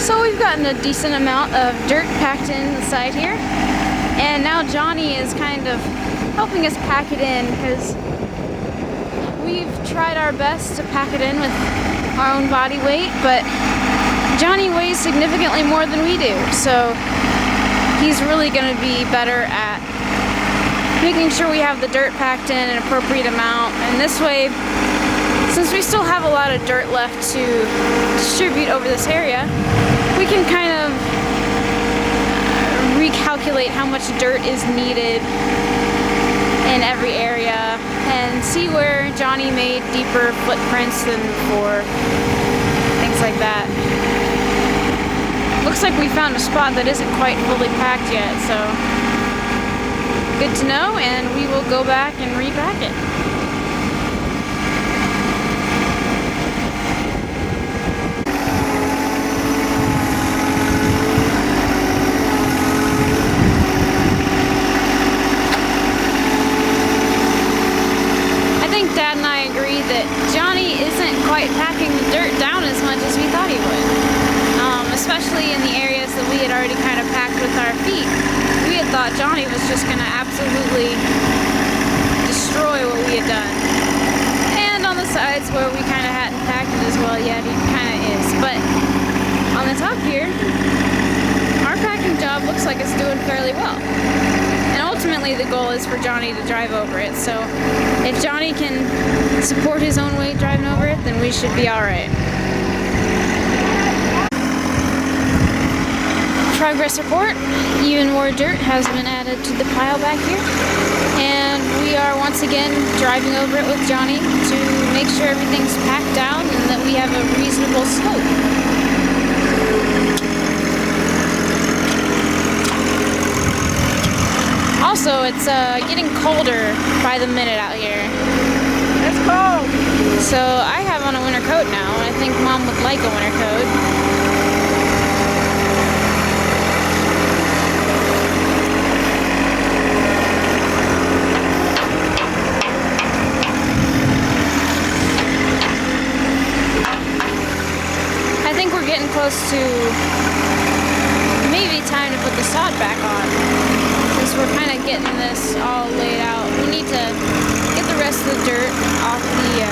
So we've gotten a decent amount of dirt packed in the side here, and now Johnny is kind of helping us pack it in because we've tried our best to pack it in with our own body weight, but Johnny weighs significantly more than we do, so he's really going to be better at making sure we have the dirt packed in an appropriate amount. And this way, since we still have a lot of dirt left to distribute over this area, we can kind of recalculate how much dirt is needed in every area and see where Johnny made deeper footprints than before, things like that. Looks like we found a spot that isn't quite fully packed yet, so good to know, and we will go back and repack it. Dad and I agree that Johnny isn't quite packing the dirt down as much as we thought he would, especially in the areas that we had already kind of packed with our feet. We had thought Johnny was just going to absolutely destroy what we had done. And on the sides where we kind of hadn't packed it as well yet, he kind of is. But on the top here, our packing job looks like it's doing fairly well. And ultimately the goal is for Johnny to drive over it, so if Johnny can support his own weight driving over it, then we should be alright. Progress report. Even more dirt has been added to the pile back here, and we are once again driving over it with Johnny to make sure everything's packed down and that we have a reasonable slope. Also, it's getting colder by the minute out here. It's cold! So I have on a winter coat now, and I think Mom would like a winter coat. I think we're getting close to maybe time to put the sod back on. Since we're kind of getting this all laid out, we need to get the rest of the dirt off the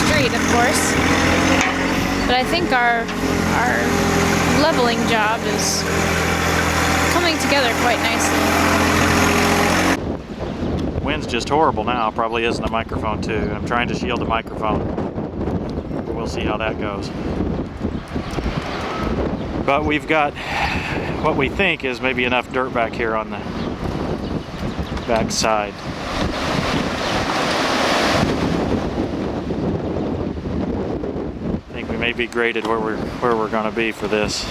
street, of course. But I think our leveling job is coming together quite nicely. Wind's just horrible now. Probably isn't a microphone too. I'm trying to shield the microphone. We'll see how that goes. But we've got what we think is maybe enough dirt back here on the back side. I think we may be graded where we're going to be for this.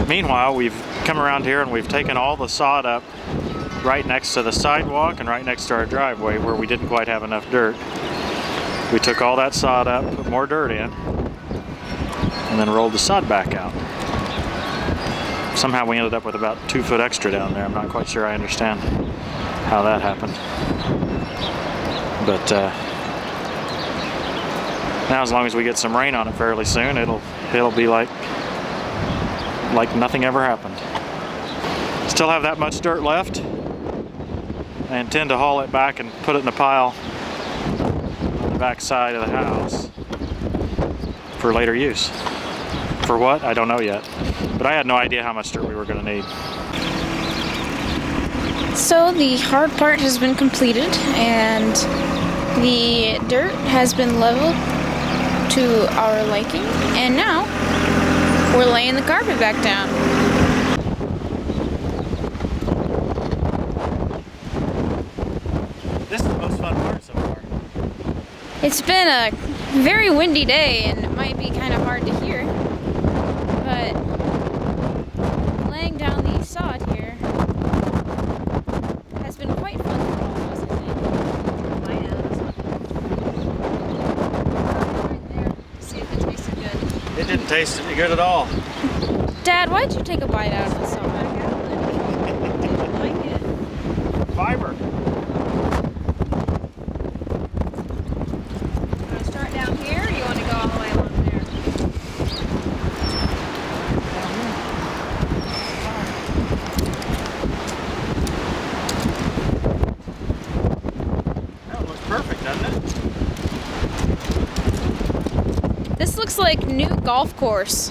Meanwhile, we've come around here and we've taken all the sod up right next to the sidewalk and right next to our driveway where we didn't quite have enough dirt. We took all that sod up, put more dirt in, and then rolled the sod back out. Somehow we ended up with about 2 foot extra down there. I'm not quite sure I understand how that happened. But now as long as we get some rain on it fairly soon, it'll be like nothing ever happened. Still have that much dirt left. I intend to haul it back and put it in a pile on the back side of the house for later use. For what? I don't know yet. But I had no idea how much dirt we were going to need. So the hard part has been completed and the dirt has been leveled to our liking, and now we're laying the carpet back down. This is the most fun part so far. It's been a very windy day and it might be kind of hard to hear, but laying down the sod here has been quite fun for all of us, I think. I know. Right there, see if it tasted good. It didn't taste any good at all. Dad, why'd you take a bite out of the sod? I didn't like it. Fiber. perfect, doesn't it? This looks like new golf course.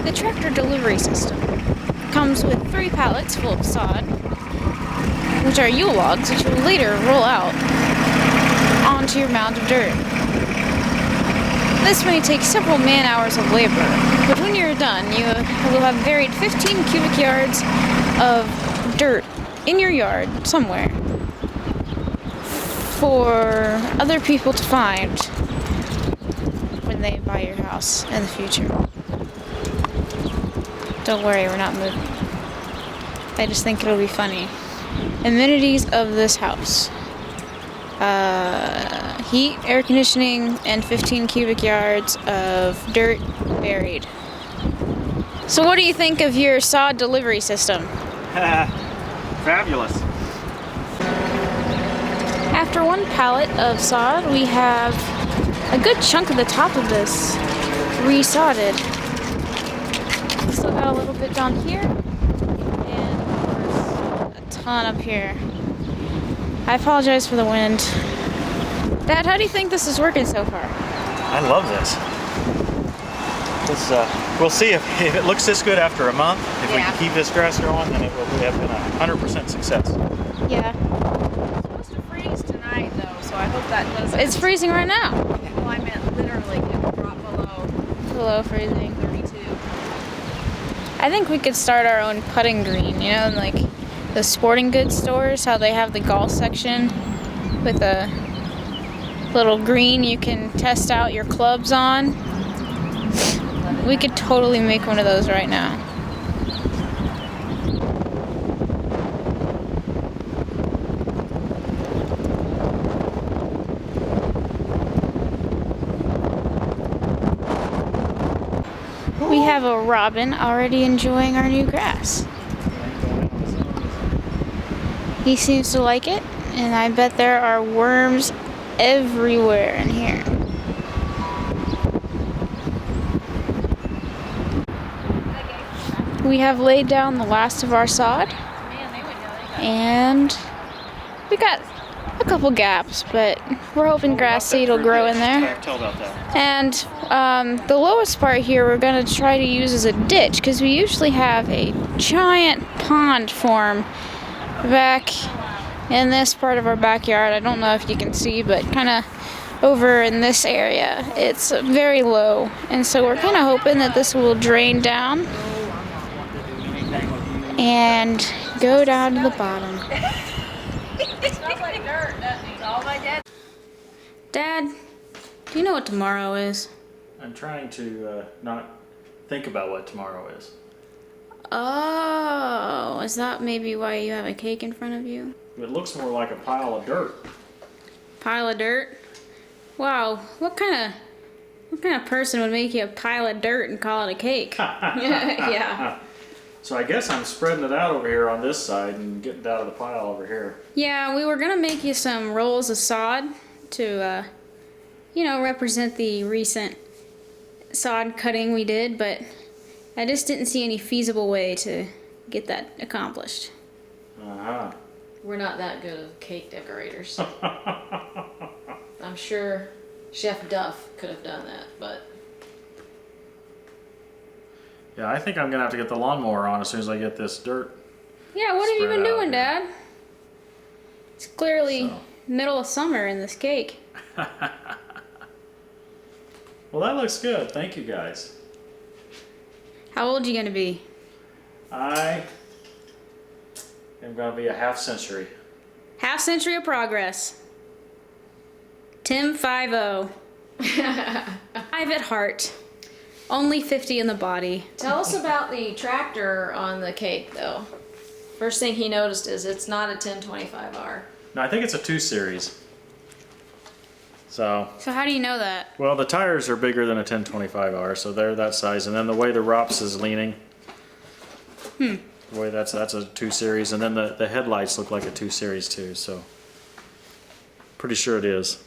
The tractor delivery system comes with 3 pallets full of sod, which are Yule logs that you'll later roll out onto your mound of dirt. This may take several man-hours of labor, but when you're done, you will have buried 15 cubic yards of dirt in your yard somewhere for other people to find when they buy your house in the future. Don't worry, we're not moving. I just think it'll be funny. Amenities of this house. Heat, air conditioning, and 15 cubic yards of dirt buried. So what do you think of your sod delivery system? Fabulous. After 1 pallet of sod, we have a good chunk of the top of this re-sodded. Still got a little bit down here, and of course, a ton up here. I apologize for the wind. Dad, how do you think this is working so far? I love this. We'll see if it looks this good after a month. If we can keep this grass growing, then it will have been a 100% success. Yeah. It's supposed to freeze tonight, though, so I hope that doesn't. It's freezing right now. Well, I meant literally it will drop below Below freezing. 32. I think we could start our own putting green, you know, like the sporting goods stores, how they have the golf section with a little green you can test out your clubs on. We could totally make one of those right now. We have a robin already enjoying our new grass. He seems to like it, and I bet there are worms everywhere in here. We have laid down the last of our sod, and we got a couple gaps, but we're hoping grass seed will grow in there. Tell about that. And the lowest part here we're going to try to use as a ditch, because we usually have a giant pond form back in this part of our backyard. I don't know if you can see, but kind of over in this area it's very low, and so we're kind of hoping that this will drain down and go down to the bottom. It smells like dirt, doesn't it? All my dad. Dad, do you know what tomorrow is? I'm trying to not think about what tomorrow is. Oh, is that maybe why you have a cake in front of you? It looks more like a pile of dirt. Pile of dirt? Wow, what kind of person would make you a pile of dirt and call it a cake? Yeah. So I guess I'm spreading it out over here on this side and getting it out of the pile over here. Yeah, we were gonna make you some rolls of sod to, represent the recent sod cutting we did, but I just didn't see any feasible way to get that accomplished. Uh-huh. We're not that good of cake decorators. I'm sure Chef Duff could have done that, but... Yeah, I think I'm gonna have to get the lawnmower on as soon as I get this dirt. Yeah, what have you been Spread out doing, here. Dad? It's clearly So. middle of summer in this cake. Well, that looks good. Thank you, guys. How old are you gonna be? I am gonna be a half century. Half century of progress. Tim 5-0. 5 at heart. Only 50 in the body. Tell us about the tractor on the cake, though. First thing he noticed is it's not a 1025R. No, I think it's a 2 series. So, So how do you know that? well, the tires are bigger than a 1025R, so they're that size. And then the way the ROPS is leaning, the way that's a 2 series. And then the headlights look like a 2 series too. So, pretty sure it is.